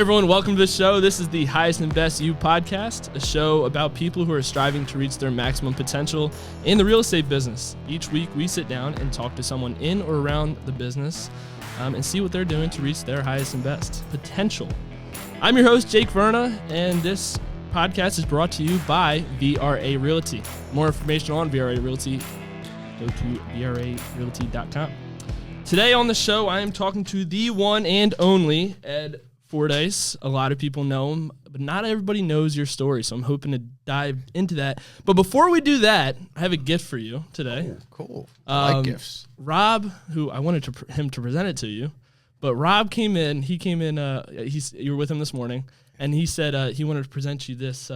everyone, welcome to the show. This is the Highest and Best You podcast, a show about people who are striving to reach their maximum potential in the real estate business. Each week, we sit down and talk to someone in or around the business and see what they're doing to reach their highest and best potential. I'm your host, Jake Verna, and this podcast is brought to you by VRA Realty. More information on VRA Realty, go to VRARealty.com. Today on the show, I am talking to the one and only Ed Fordyce. A lot of people know him, but not everybody knows your story, so I'm hoping to dive into that. But before we do that, I have a gift for you today. Oh, cool. I like gifts. Rob, who I wanted him to present it to you, but Rob came in. He came in. You were with him this morning, and he said he wanted to present you this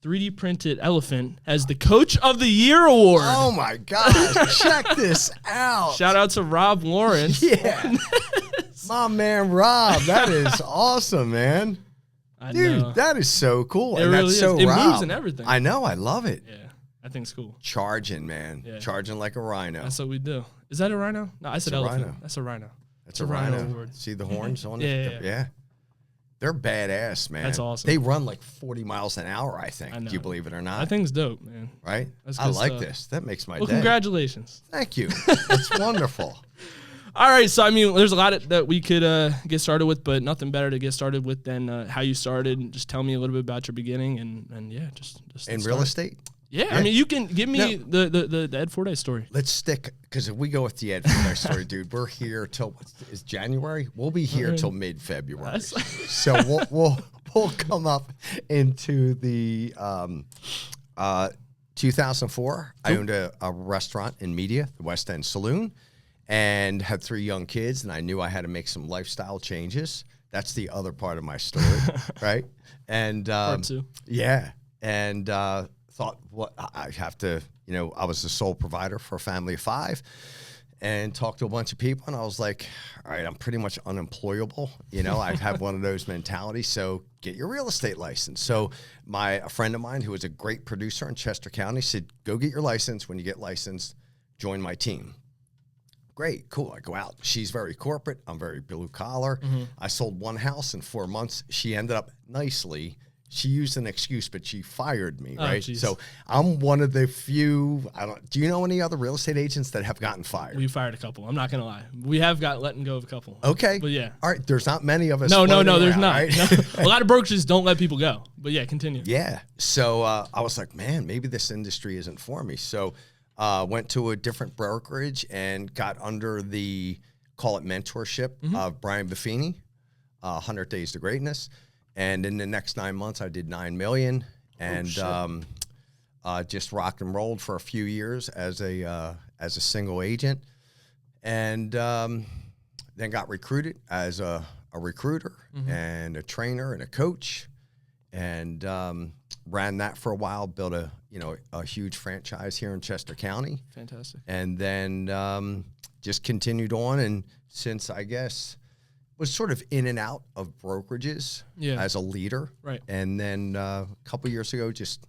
3D printed elephant as the Coach of the Year award. Oh my gosh! Check this out. Shout out to Rob Lawrence. Yeah. My man Rob, that is awesome, man. Dude, that is so cool. It and really that's is. so It Rob. moves and everything. I know, I love it. Yeah, I think it's cool. Charging, man. Yeah. Charging like a rhino. That's what we do. Is that a rhino? No, I said elephant. Rhino. That's a rhino. That's a rhino. Award. See the horns on it? Yeah. They're badass, man. That's awesome. They run like 40 miles an hour, I think. Do you believe it or not? I think it's dope, man. Right? I like this. That makes my day. Congratulations. Thank you. That's wonderful. All right, so I mean, there's a lot that we could get started with, but nothing better to get started with than how you started. Just tell me a little bit about your beginning, and yeah, just in real estate. Yeah, I mean, you can give me the Ed Fordyce story. Let's stick, because if we go with the Ed Fordyce story, dude, we're here till is January. We'll be here till mid-February, so we'll come up into the 2004. I owned a restaurant in Media, the West End Saloon, and had 3 young kids, and I knew I had to make some lifestyle changes. That's the other part of my story, right? And part 2. Yeah, and thought, what I have to, I was the sole provider for a family of 5, and talked to a bunch of people, and I was like, all right, I'm pretty much unemployable. I have one of those mentalities, so get your real estate license. So a friend of mine who was a great producer in Chester County said, go get your license. When you get licensed, join my team. Great, cool. I go out. She's very corporate. I'm very blue collar. Mm-hmm. I sold 1 house in 4 months. She ended up nicely. She used an excuse, but she fired me, right? Geez. So I'm one of the few. Do you know any other real estate agents that have gotten fired? We fired a couple. I'm not gonna lie. We have got letting go of a couple. Okay, but yeah. All right. There's not many of us. No. There's around, not. Right? No. A lot of brokerages don't let people go. But yeah, continue. Yeah. So I was like, man, maybe this industry isn't for me. So went to a different brokerage and got under the, call it mentorship, of Brian Buffini, 100 Days to Greatness. And in the next 9 months, I did $9 million, and just rocked and rolled for a few years as a single agent, and then got recruited as a recruiter and a trainer and a coach, and ran that for a while. Built a huge franchise here in Chester County. Fantastic. And then just continued on, and since I guess was sort of in and out of brokerages as a leader. Right. And then a couple years ago, just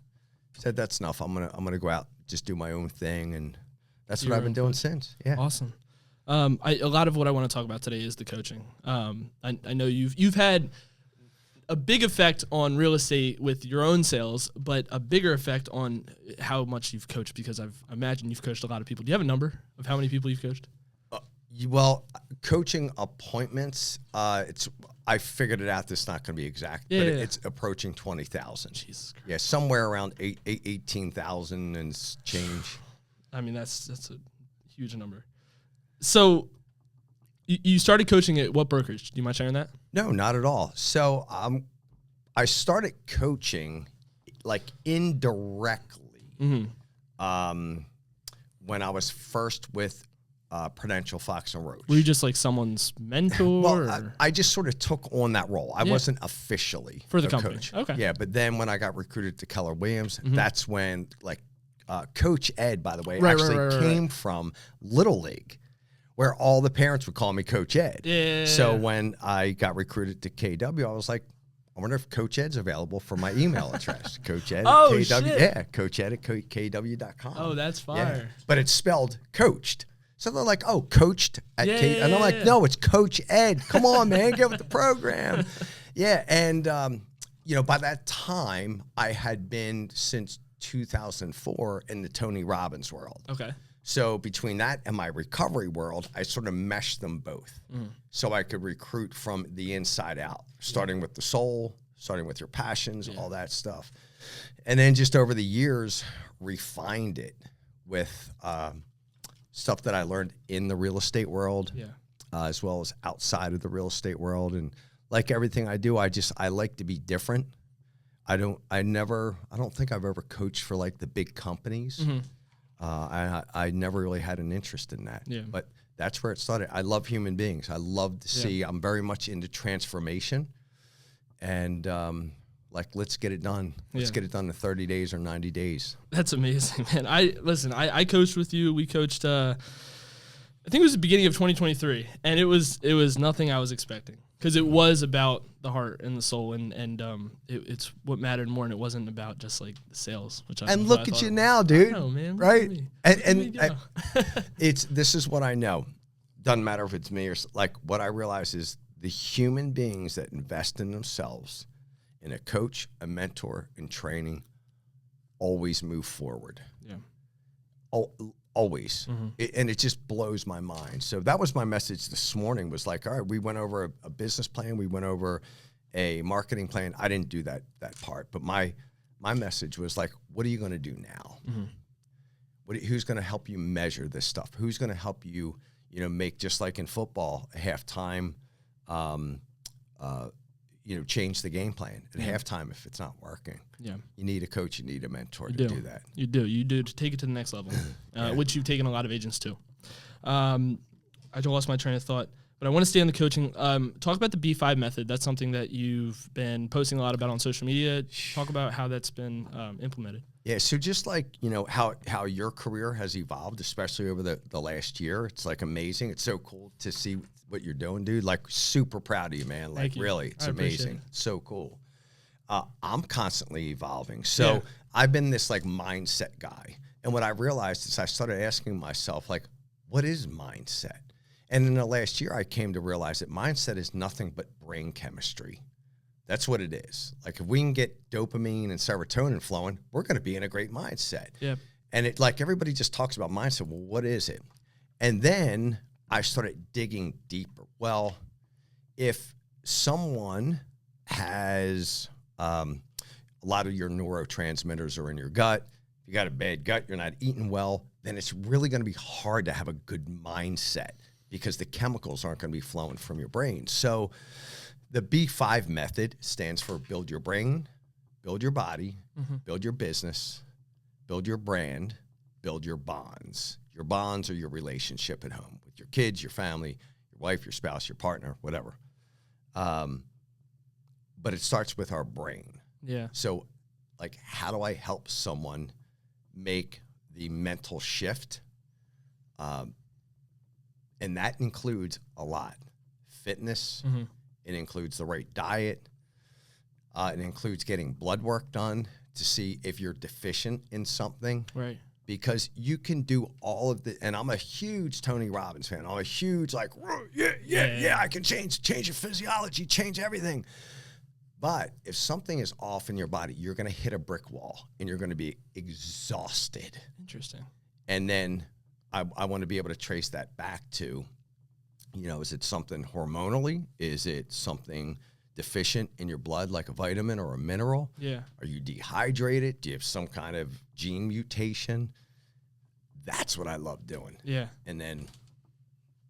said, that's enough. I'm gonna go out, just do my own thing. And that's what I've been doing since. Yeah. Awesome. A lot of what I want to talk about today is the coaching. I know you've had a big effect on real estate with your own sales, but a bigger effect on how much you've coached, because I imagine you've coached a lot of people. Do you have a number of how many people you've coached? Well, coaching appointments, I figured it out. This is not going to be exact, but it's approaching 20,000. Jesus Christ. Yeah, somewhere around 18,000 and change. I mean, that's a huge number. So you started coaching at what brokerage? Do you mind sharing that? No, not at all. So I started coaching like indirectly when I was first with Prudential Fox and Roach. Were you just like someone's mentor? Well, I just sort of took on that role. I wasn't officially for the a company. Coach. Okay. Yeah, but then when I got recruited to Keller Williams, that's when Coach Ed, by the way, came from Little League, where all the parents would call me Coach Ed. Yeah. So when I got recruited to KW, I was like, I wonder if Coach Ed's available for my email address. Coach Ed at KW. Shit. Yeah, Coach Ed at KW.com. Oh, that's fire. Yeah. But it's spelled coached. So they're like, oh, coached at K. And I'm like, no, it's Coach Ed. Come on, man, get with the program. Yeah, and by that time, I had been since 2004 in the Tony Robbins world. Okay. So between that and my recovery world, I sort of meshed them both, so I could recruit from the inside out, starting with the soul, starting with your passions, all that stuff, and then just over the years, refined it with stuff that I learned in the real estate world, as well as outside of the real estate world. And like everything I do, I like to be different. I don't think I've ever coached for like the big companies. I never really had an interest in that, but that's where it started. I love human beings. I love to see, I'm very much into transformation, and let's get it done. Let's get it done in 30 days or 90 days. That's amazing, man. I coached with you. We coached, I think it was the beginning of 2023, and it was nothing I was expecting, because it was about the heart and the soul, and it's what mattered more, and it wasn't about just like the sales. And look at you now, dude. I know, man. Right? This is what I know. Doesn't matter if it's me or like what I realize is the human beings that invest in themselves, in a coach, a mentor, and training, always move forward. Yeah. Always. And it just blows my mind. So that was my message this morning, was like, all right, we went over a business plan. We went over a marketing plan. I didn't do that part, but my message was like, what are you going to do now? Who's going to help you measure this stuff? Who's going to help you, make, just like in football, a halftime, change the game plan at halftime if it's not working. Yeah. You need a coach, you need a mentor to do that. You do to take it to the next level, which you've taken a lot of agents to. I lost my train of thought, but I want to stay on the coaching. Talk about the B5 method. That's something that you've been posting a lot about on social media. Talk about how that's been implemented. Yeah, so just like, how your career has evolved, especially over the last year, it's like amazing. It's so cool to see what you're doing, dude. Like, super proud of you, man. Like, really, it's amazing. It. It's so cool. I'm constantly evolving. So I've been this like mindset guy. And what I realized is I started asking myself, like, what is mindset? And in the last year, I came to realize that mindset is nothing but brain chemistry. That's what it is. Like, if we can get dopamine and serotonin flowing, we're going to be in a great mindset. Yeah. And it, like, everybody just talks about mindset. Well, what is it? And then I started digging deeper. Well, if someone has a lot of your neurotransmitters are in your gut, if you got a bad gut, you're not eating well, then it's really going to be hard to have a good mindset, because the chemicals aren't going to be flowing from your brain. So the B5 method stands for build your brain, build your body, build your business, build your brand, build your bonds. Your bonds are your relationship at home with your kids, your family, your wife, your spouse, your partner, whatever. But it starts with our brain. Yeah. So, like, how do I help someone make the mental shift? And that includes a lot. Fitness. It includes the right diet. It includes getting blood work done to see if you're deficient in something. Right. Because you can do all of the, and I'm a huge Tony Robbins fan. I'm a huge, like, I can change your physiology, change everything. But if something is off in your body, you're going to hit a brick wall and you're going to be exhausted. Interesting. And then I want to be able to trace that back to, is it something hormonally? Is it something deficient in your blood, like a vitamin or a mineral? Yeah. Are you dehydrated? Do you have some kind of gene mutation? That's what I love doing. Yeah. And then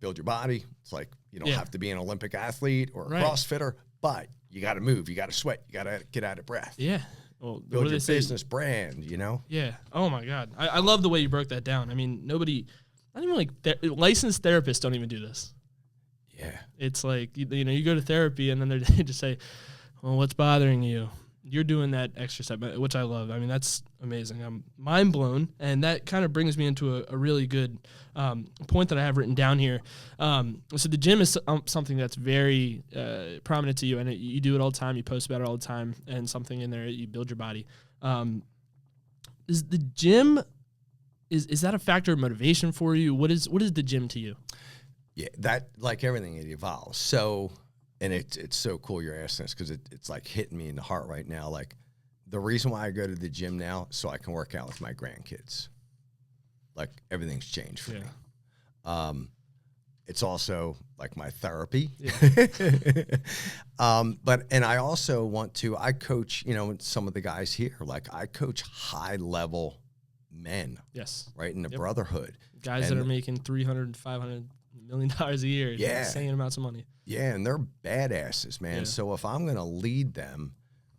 build your body. It's like, you don't have to be an Olympic athlete or a CrossFitter, but you got to move. You got to sweat. You got to get out of breath. Yeah. Well, build your business brand, Yeah. Oh, my God. I love the way you broke that down. I mean, not even like licensed therapists don't even do this. Yeah. It's like, you go to therapy and then they just say, well, what's bothering you? You're doing that extra step, which I love. I mean, that's amazing. I'm mind blown. And that kind of brings me into a really good point that I have written down here. So the gym is something that's very prominent to you, and you do it all the time. You post about it all the time, and something in there, you build your body. Is the gym, is that a factor of motivation for you? What is the gym to you? Yeah, that, like everything, it evolves. So and it's so cool you're asking this because it's like hitting me in the heart right now. Like the reason why I go to the gym now so I can work out with my grandkids. Like everything's changed for me. It's also like my therapy. Yeah. And I also I coach, some of the guys here, like I coach high level men. Yes. Right. In the brotherhood. Guys that are making $300, $500 million a year. Yeah. Insane amounts of money. Yeah. And they're badasses, man. Yeah. So if I'm going to lead them,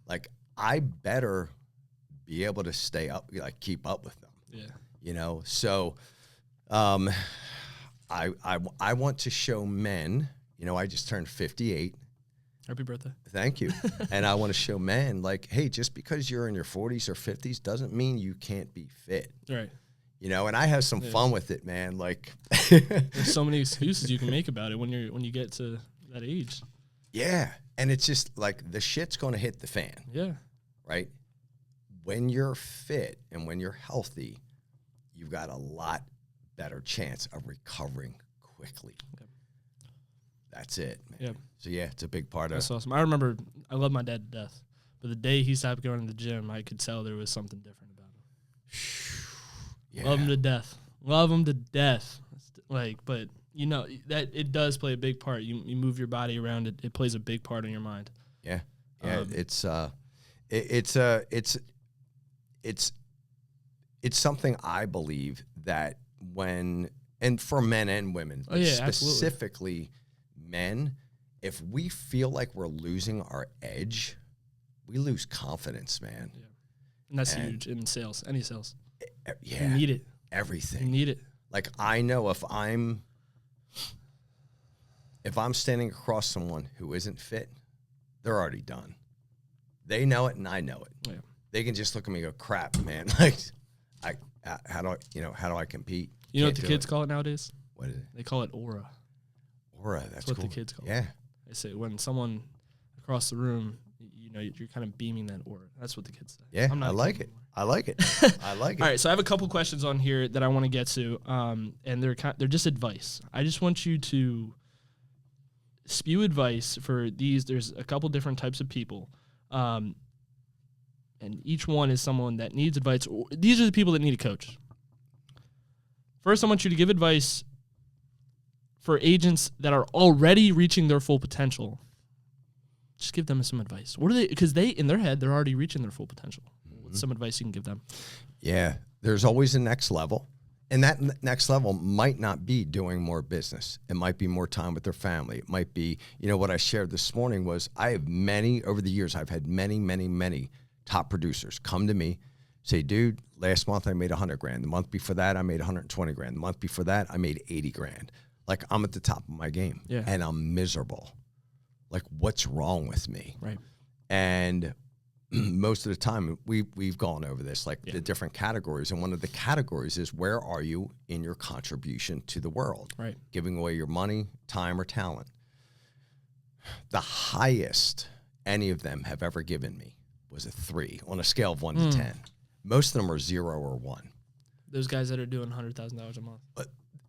like I better be able to stay up, like keep up with them. Yeah. So, I want to show men, I just turned 58. Happy birthday. Thank you. And I want to show men like, hey, just because you're in your 40s or 50s doesn't mean you can't be fit. Right. And I have some fun with it, man. Like there's so many excuses you can make about it when you get to that age. Yeah. And it's just like the shit's going to hit the fan. Yeah. Right? When you're fit and when you're healthy, you've got a lot better chance of recovering quickly. Yep. That's it, man. Yep. So, yeah, it's a big part of it. That's awesome. I remember I love my dad to death, but the day he stopped going to the gym, I could tell there was something different about him. Yeah. Love him to death. Love him to death. Like, but, that it does play a big part. You move your body around, it plays a big part in your mind. Yeah. Yeah, it's something I believe that and for men and women, but specifically men, if we feel like we're losing our edge, we lose confidence, man. Yeah. And that's huge in sales, any sales. Yeah. You need it. Everything. You need it. Like I know if I'm standing across someone who isn't fit, they're already done. They know it and I know it. Yeah. They can just look at me and go, crap, man. Like how do I compete? You know what the kids call it nowadays? What is it? They call it aura. Aura, that's what cool. the kids call it. Yeah. They say when someone across the room, you're kind of beaming that aura. That's what the kids say. Yeah, I like it. I like it. I like it. All right, so I have a couple questions on here that I want to get to, and they're just advice. I just want you to spew advice for these. There's a couple different types of people. And each one is someone that needs advice. These are the people that need a coach. First, I want you to give advice for agents that are already reaching their full potential. Just give them some advice. What are they? Because in their head, they're already reaching their full potential. What's some advice you can give them? Yeah, there's always a next level. And that next level might not be doing more business. It might be more time with their family. It might be, what I shared this morning was over the years, I've had many top producers come to me, say, dude, last month I made $100,000. The month before that, I made $120,000. The month before that, I made $80,000. Like I'm at the top of my game and I'm miserable. Like what's wrong with me? Right. And most of the time we've gone over this, like the different categories. And one of the categories is where are you in your contribution to the world? Right. Giving away your money, time, or talent. The highest any of them have ever given me was a 3 on a scale of 1 to 10. Most of them are 0 or 1. Those guys that are doing $100,000 a month.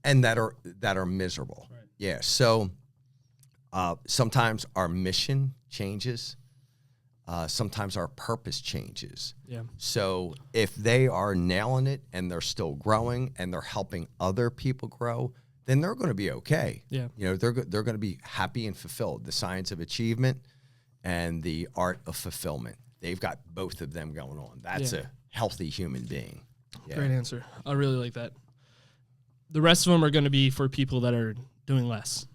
And that are miserable. Right. Yeah. So sometimes our mission changes. Sometimes our purpose changes. Yeah. So if they are nailing it and they're still growing and they're helping other people grow, then they're going to be okay. Yeah. They're going to be happy and fulfilled. The science of achievement and the art of fulfillment. They've got both of them going on. That's a healthy human being. Yeah. Great answer. I really like that. The rest of them are going to be for people that are doing less.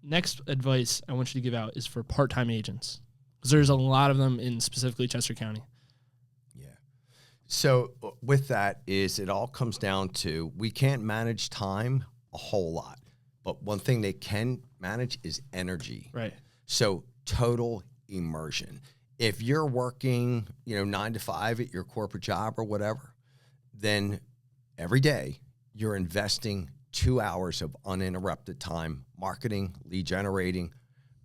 Next advice I want you to give out is for part-time agents. Because there's a lot of them in specifically Chester County. Yeah. So with that is it all comes down to we can't manage time a whole lot. But one thing they can manage is energy. Right. So total immersion. If you're working, 9 to 5 at your corporate job or whatever, then every day you're investing 2 hours of uninterrupted time, marketing, lead generating.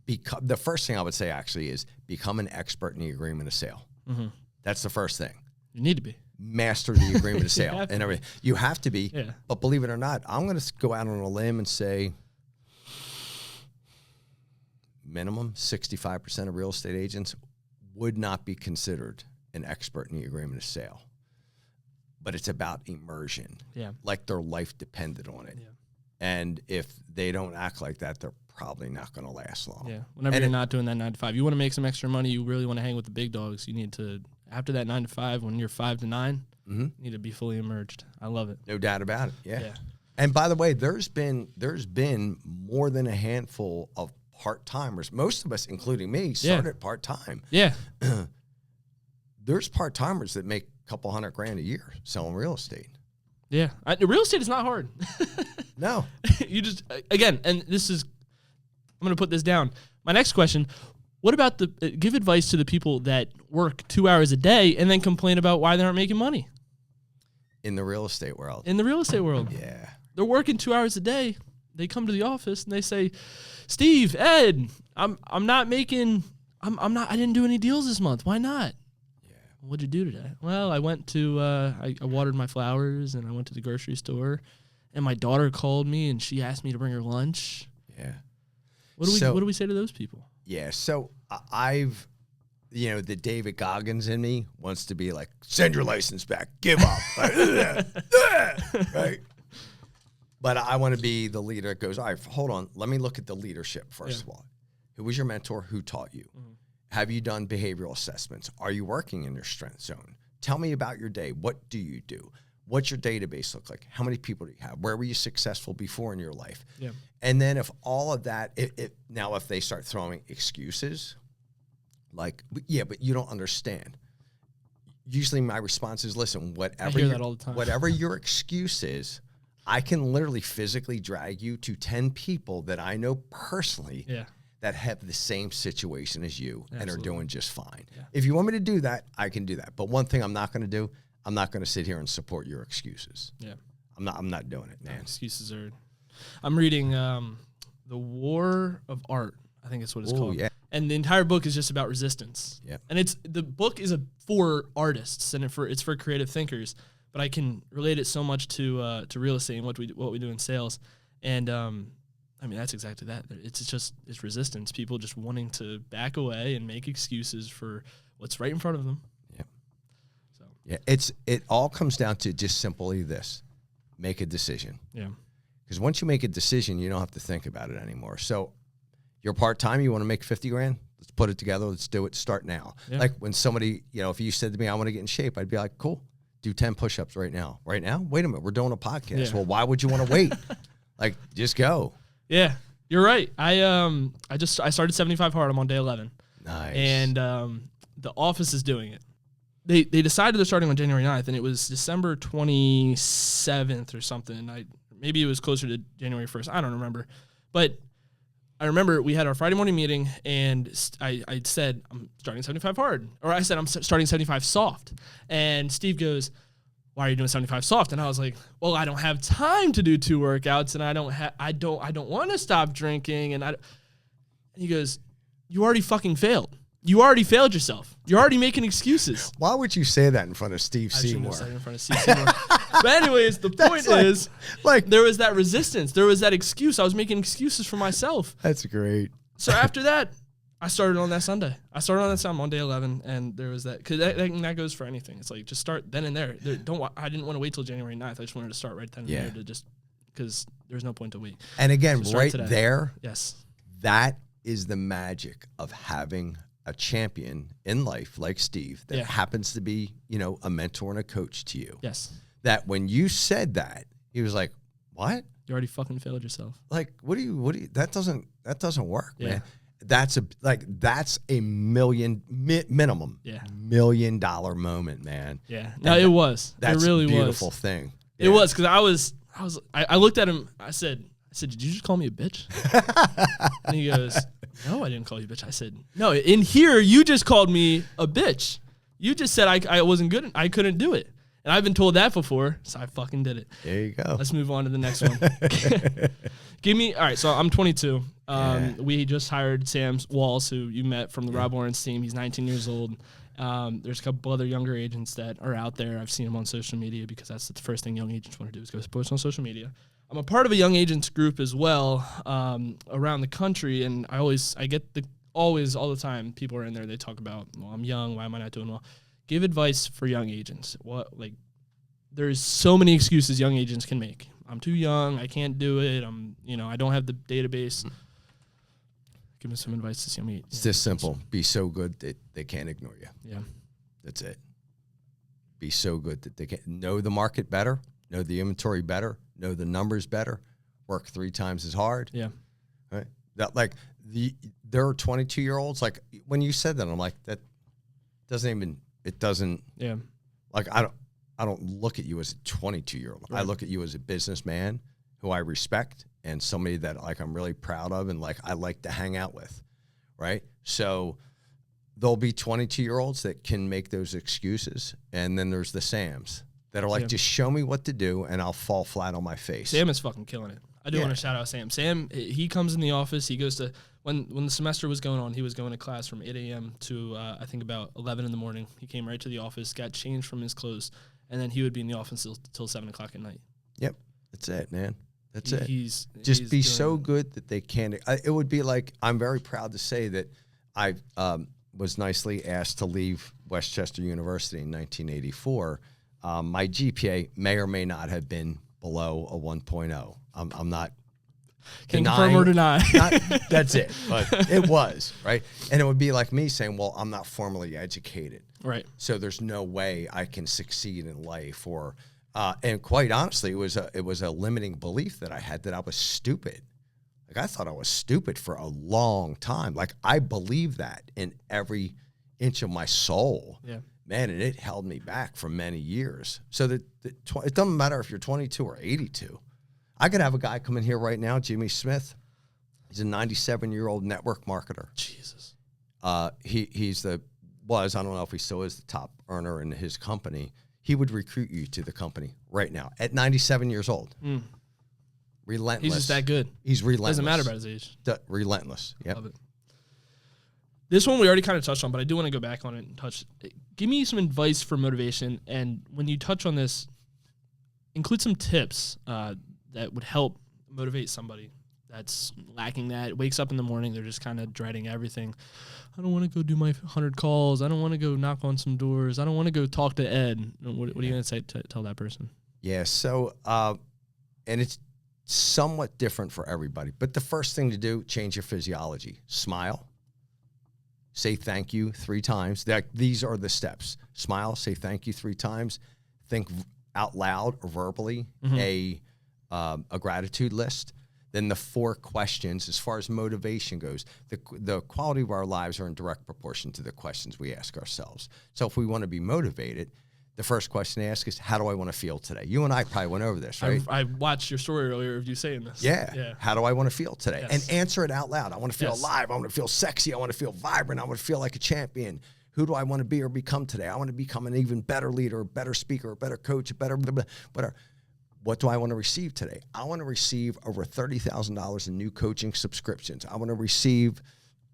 The first thing I would say actually is become an expert in the agreement of sale. Mm-hmm. That's the first thing. You need to be. Master the agreement of sale and everything. You have to be. Yeah. But believe it or not, I'm going to go out on a limb and say minimum 65% of real estate agents would not be considered an expert in the agreement of sale. But it's about immersion. Yeah. Like their life depended on it. Yeah. And if they don't act like that, they're probably not going to last long. Yeah. Whenever you're not doing that 9 to 5, you want to make some extra money, you really want to hang with the big dogs. You need to, after that 9 to 5, when you're 5 to 9, you need to be fully immersed. I love it. No doubt about it. Yeah. And by the way, there's been more than a handful of part-timers. Most of us, including me, started part-time. Yeah. There's part-timers that make a couple $100,000 a year selling real estate. Yeah. Real estate is not hard. No. You just, again, and this is, I'm going to put this down. My next question, what about give advice to the people that work 2 hours a day and then complain about why they aren't making money? In the real estate world. In the real estate world. Yeah. They're working 2 hours a day. They come to the office and they say, Steve, Ed, I didn't do any deals this month. Why not? Yeah. What'd you do today? Well, I went to, I watered my flowers and I went to the grocery store and my daughter called me and she asked me to bring her lunch. Yeah. What do we say to those people? Yeah. So I've, the David Goggins in me wants to be like, send your license back, give up. Right. But I want to be the leader that goes, all right, hold on. Let me look at the leadership first of all. Who was your mentor? Who taught you? Mm-hmm. Have you done behavioral assessments? Are you working in your strength zone? Tell me about your day. What do you do? What's your database look like? How many people do you have? Where were you successful before in your life? Yeah. And then if all of that, now if they start throwing excuses, like, yeah, but you don't understand. Usually my response is, listen, I hear that all the time. Whatever your excuse is, I can literally physically drag you to 10 people that I know personally that have the same situation as you and are doing just fine. Yeah. If you want me to do that, I can do that. But one thing I'm not going to do, I'm not going to sit here and support your excuses. Yeah. I'm not doing it, man. No, excuses are... I'm reading The War of Art. I think that's what it's called. Yeah. And the entire book is just about resistance. Yeah. And the book is for artists and it's for creative thinkers. But I can relate it so much to real estate and what we do in sales, and I mean that's exactly that. It's resistance. People just wanting to back away and make excuses for what's right in front of them. Yeah. So yeah, it all comes down to just simply this: make a decision. Yeah. Because once you make a decision, you don't have to think about it anymore. So you're part-time. You want to make $50,000? Let's put it together. Let's do it. Start now. Yeah. Like when somebody, if you said to me, I want to get in shape, I'd be like, cool. Do 10 push-ups right now. Right now? Wait a minute. We're doing a podcast. Yeah. Well, why would you want to wait? Like, just go. Yeah, you're right. I started 75 Hard. I'm on day 11. Nice. And the office is doing it. They decided they're starting on January 9th, and it was December 27th or something. Maybe it was closer to January 1st. I don't remember. But I remember we had our Friday morning meeting, and I said, I'm starting 75 hard. Or I said, I'm starting 75 soft. And Steve goes, why are you doing 75 soft? And I was like, well, I don't have time to do 2 workouts, and I don't want to stop drinking. And he goes, you already fucking failed. You already failed yourself. You're already making excuses. Why would you say that in front of Steve Seymour? I shouldn't have said it in front of Steve Seymour. But anyways, the point is, there was that resistance. There was that excuse. I was making excuses for myself. That's great. So after that, I started on that Sunday. I'm on day 11, and there was that. Because that goes for anything. It's like, just start then and there. I didn't want to wait till January 9th. I just wanted to start right then and there to just, because there's no point to wait. And again, so right there, yes, that is the magic of having a champion in life like Steve that happens to be, a mentor and a coach to you. Yes. That when you said that, he was like, what? You already fucking failed yourself. Like, what do you, that doesn't work, man. That's a minimum $1 million moment, man. Yeah. No, it was. That's it really a beautiful was. thing. It was, because I looked at him, I said, did you just call me a bitch? And he goes, no, I didn't call you a bitch. I said, no, in here, you just called me a bitch. You just said I wasn't good. I couldn't do it. And I've been told that before, so I fucking did it. There you go. Let's move on to the next one. All right, so I'm 22. We just hired Sam Walls, who you met from the Rob Lawrence team. He's 19 years old. There's a couple other younger agents that are out there. I've seen him on social media because that's the first thing young agents want to do is go post on social media. I'm a part of a young agents group as well around the country, and I get all the time people are in there. They talk about, well, I'm young. Why am I not doing well? Give advice for young agents. There's so many excuses young agents can make. I'm too young. I can't do it. I don't have the database. Give me some advice to young agents. It's this simple. Be so good that they can't ignore you. Yeah. That's it. Be so good that they can know the market better, know the inventory better, know the numbers better, work 3 times as hard. Yeah. Right. There are 22-year-olds. Like when you said that, I'm like, that doesn't. Yeah. Like I don't look at you as a 22-year-old. Right. I look at you as a businessman who I respect and somebody that I'm really proud of and I like to hang out with. Right. So there'll be 22-year-olds that can make those excuses. And then there's the Sams that are like, just show me what to do and I'll fall flat on my face. Sam is fucking killing it. I do want to shout out Sam. Sam, he comes in the office. He goes to, when the semester was going on, he was going to class from 8 a.m. to I think about 11 in the morning. He came right to the office, got changed from his clothes, and then he would be in the office till 7 o'clock at night. Yep. That's it, man. That's it. He's be so good that they can't. It would be like, I'm very proud to say that I was nicely asked to leave Westchester University in 1984. My GPA may or may not have been below a 1.0. I'm not can confirm or deny. That's it. But it was, right? And it would be like me saying, well, I'm not formally educated. Right. So there's no way I can succeed in life and quite honestly, it was a limiting belief that I had that I was stupid. Like I thought I was stupid for a long time. Like I believed that in every inch of my soul. Yeah. Man, and it held me back for many years. So that it doesn't matter if you're 22 or 82. I could have a guy come in here right now, Jimmy Smith. He's a 97-year-old network marketer. Jesus. He's I don't know if he still is the top earner in his company. He would recruit you to the company right now at 97 years old. Relentless. He's just that good. He's relentless. Doesn't matter about his age. Relentless. Yep. Love it. This one we already kind of touched on, but I do want to go back on it and touch. Give me some advice for motivation, and when you touch on this, include some tips that would help motivate somebody that's lacking that. Wakes up in the morning, they're just kind of dreading everything. I don't want to go do my 100 calls. I don't want to go knock on some doors. I don't want to go talk to Ed. What are you going to say to tell that person? Yeah, so, and it's somewhat different for everybody. But the first thing to do, change your physiology. Smile. Say thank you 3 times. These are the steps. Smile, say thank you 3 times. Think out loud or verbally a gratitude list. Then the 4 questions, as far as motivation goes, the quality of our lives are in direct proportion to the questions we ask ourselves. So if we want to be motivated, the first question to ask is, how do I want to feel today? You and I probably went over this, right? I watched your story earlier of you saying this. Yeah. How do I want to feel today? Yes. And answer it out loud. I want to feel alive. I want to feel sexy. I want to feel vibrant. I want to feel like a champion. Who do I want to be or become today? I want to become an even better leader, a better speaker, a better coach, a better whatever. What do I want to receive today? I want to receive over $30,000 in new coaching subscriptions. I want to receive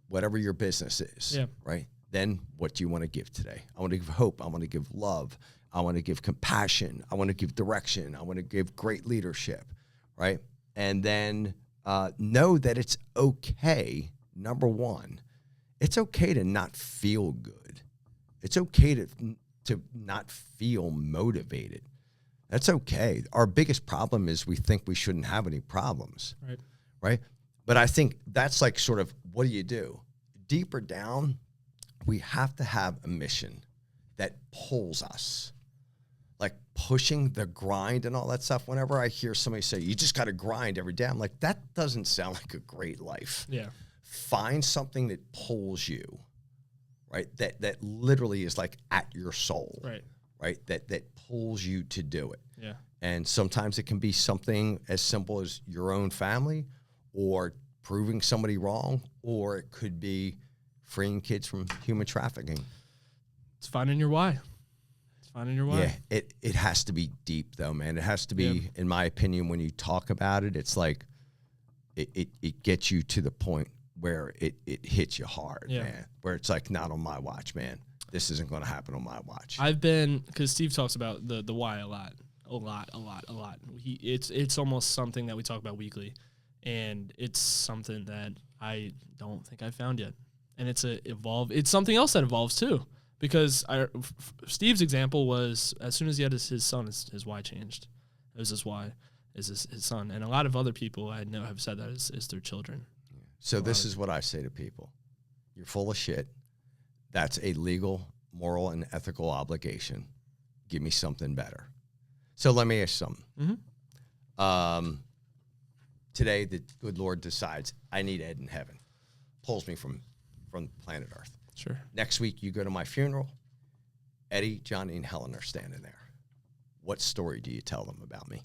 whatever your business is, right? Then what do you want to give today? I want to give hope. I want to give love. I want to give compassion. I want to give direction. I want to give great leadership, right? And then know that it's okay, number 1, it's okay to not feel good. It's okay to not feel motivated. That's okay. Our biggest problem is we think we shouldn't have any problems, right? But I think that's like sort of, what do you do? Deeper down, we have to have a mission that pulls us. Like pushing the grind and all that stuff. Whenever I hear somebody say, you just got to grind every day, I'm like, that doesn't sound like a great life. Yeah. Find something that pulls you, right? That literally is like at your soul. Right? That pulls you to do it. Yeah. And sometimes it can be something as simple as your own family or proving somebody wrong, or it could be freeing kids from human trafficking. It's finding your why. Yeah, it has to be deep though, man. It has to be, in my opinion, when you talk about it, it's like it gets you to the point where it hits you hard, man. Where it's like, not on my watch, man. This isn't going to happen on my watch. I've been, because Steve talks about the why a lot. a lot. It's almost something that we talk about weekly, and it's something that I don't think I found yet. And it's something else that evolves too, because Steve's example was as soon as he had his son, his why changed. It was his why, is his son, and a lot of other people I know have said that is their children. So this is what I say to people: you're full of shit. That's a legal, moral, and ethical obligation. Give me something better. So let me ask you something. Mm-hmm. Today, the good Lord decides I need Ed in heaven, pulls me from planet Earth. Sure. Next week, you go to my funeral. Eddie, Johnny, and Helen are standing there. What story do you tell them about me?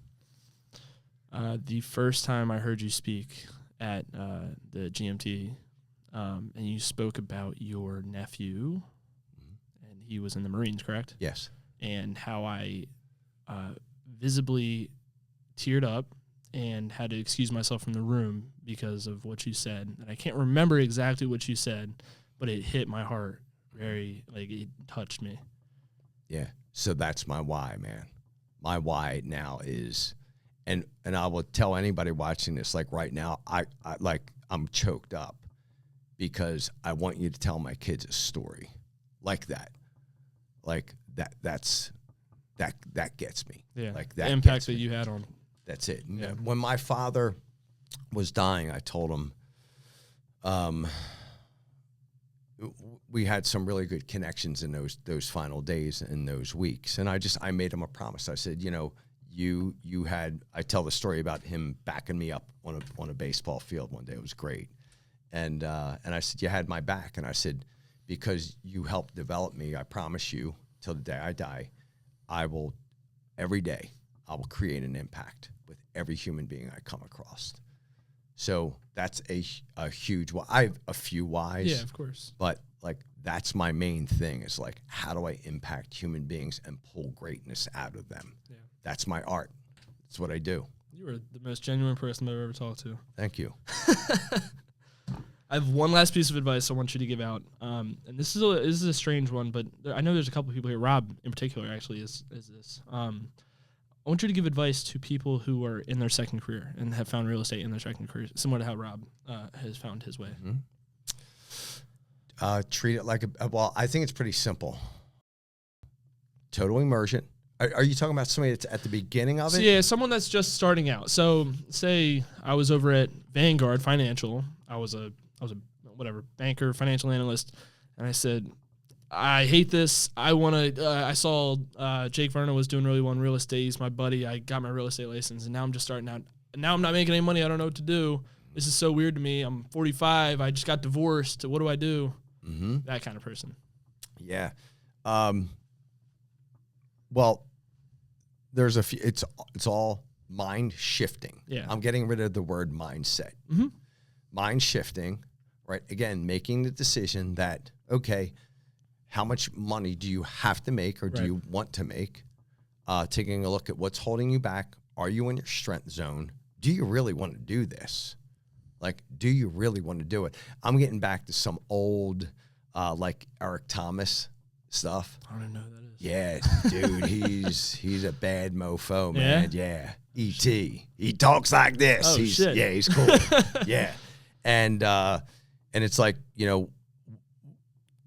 The first time I heard you speak at the GMT, and you spoke about your nephew, and he was in the Marines, correct? Yes. And how I visibly teared up and had to excuse myself from the room because of what you said. And I can't remember exactly what you said, but it hit my heart it touched me. Yeah. So that's my why, man. My why now is, and I will tell anybody watching this, like right now, I'm choked up because I want you to tell my kids a story like that. Like that gets me. Yeah. Like that the impact that you had on. That's it. Yeah. When my father was dying, I told him, we had some really good connections in those final days and those weeks. And I made him a promise. I said, I tell the story about him backing me up on a baseball field one day. It was great. And I said, you had my back. And I said, because you helped develop me, I promise you till the day I die, every day, I will create an impact with every human being I come across. So that's a huge why. I have a few whys. Yeah, of course. But like that's my main thing is like, how do I impact human beings and pull greatness out of them? Yeah. That's my art. That's what I do. You are the most genuine person I've ever talked to. Thank you. I have one last piece of advice I want you to give out. And this is a strange one, but I know there's a couple of people here. Rob, in particular, actually, is this. I want you to give advice to people who are in their second career and have found real estate in their second career, similar to how Rob has found his way. Mm-hmm. Treat it like I think it's pretty simple. Total immersion. Are you talking about somebody that's at the beginning of it? So, yeah, someone that's just starting out. So say I was over at Vanguard Financial. I was a banker, financial analyst, and I said, I hate this. I saw Jake Verna was doing really well in real estate. He's my buddy. I got my real estate license, and now I'm just starting out. Now I'm not making any money. I don't know what to do. This is so weird to me. I'm 45. I just got divorced. What do I do? Mm-hmm. That kind of person. Yeah. Well, there's a few. It's all mind shifting. Yeah. I'm getting rid of the word mindset. Mm-hmm. Mind shifting, right? Again, making the decision that, okay, how much money do you have to make or do you want to make? Taking a look at what's holding you back. Are you in your strength zone? Do you really want to do this? Like, do you really want to do it? I'm getting back to some old, like Eric Thomas stuff. I don't know who that is. Yeah, dude, he's a bad mofo, man. Yeah. E.T. He talks like this. Oh, shit. Yeah, he's cool. Yeah. And it's like,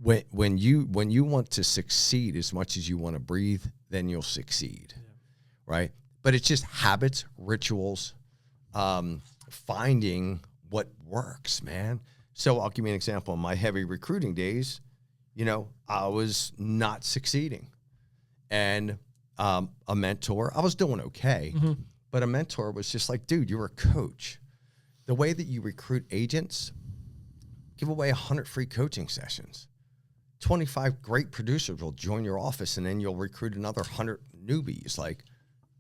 when you want to succeed as much as you want to breathe, then you'll succeed. Yeah. Right? But it's just habits, rituals, finding what works, man. So I'll give you an example. In my heavy recruiting days, I was not succeeding. And a mentor, I was doing okay, but a mentor was just like, dude, you're a coach. The way that you recruit agents, give away 100 free coaching sessions. 25 great producers will join your office, and then you'll recruit another 100 newbies. Like,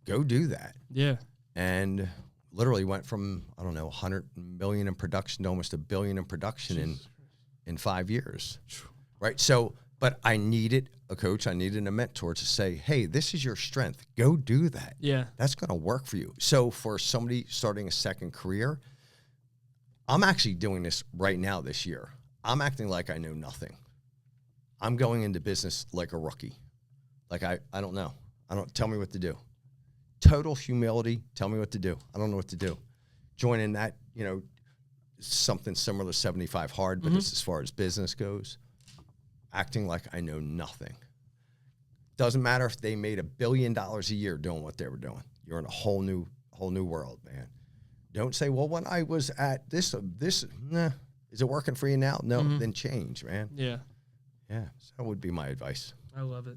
go do that. Yeah. And literally went from, 100 million in production to almost $1 billion in production in 5 years. Right? So, but I needed a coach. I needed a mentor to say, hey, this is your strength. Go do that. Yeah. That's going to work for you. So for somebody starting a second career, I'm actually doing this right now this year. I'm acting like I know nothing. I'm going into business like a rookie. Like I don't know. Tell me what to do. total humility. Tell me what to do. I don't know what to do. Joining that, something similar to 75 Hard, but it's as far as business goes. Acting like I know nothing. Doesn't matter if they made $1 billion a year doing what they were doing. You're in a whole new world, man. Don't say, well, when I was at this, nah, is it working for you now? No, then change, man. Yeah. Yeah, so that would be my advice. I love it.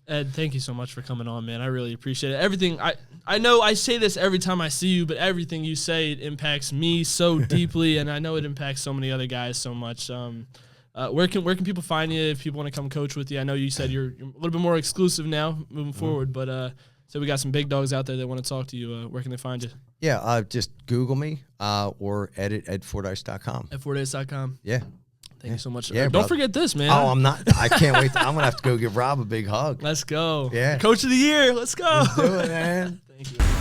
Ed, thank you so much for coming on, man. I really appreciate it. Everything, I know I say this every time I see you, but everything you say, it impacts me so deeply, and I know it impacts so many other guys so much. Where can people find you if people want to come coach with you? I know you said you're a little bit more exclusive now moving forward, but so we got some big dogs out there that want to talk to you. Where can they find you? Yeah, just Google me or edit edfordyce.com. Edfordyce.com. Yeah. Thank you so much. Yeah, don't forget this, man. Oh, I'm not. I can't wait. I'm going to have to go give Rob a big hug. Let's go. Yeah. Coach of the year. Let's go. Let's do it, man. Thank you.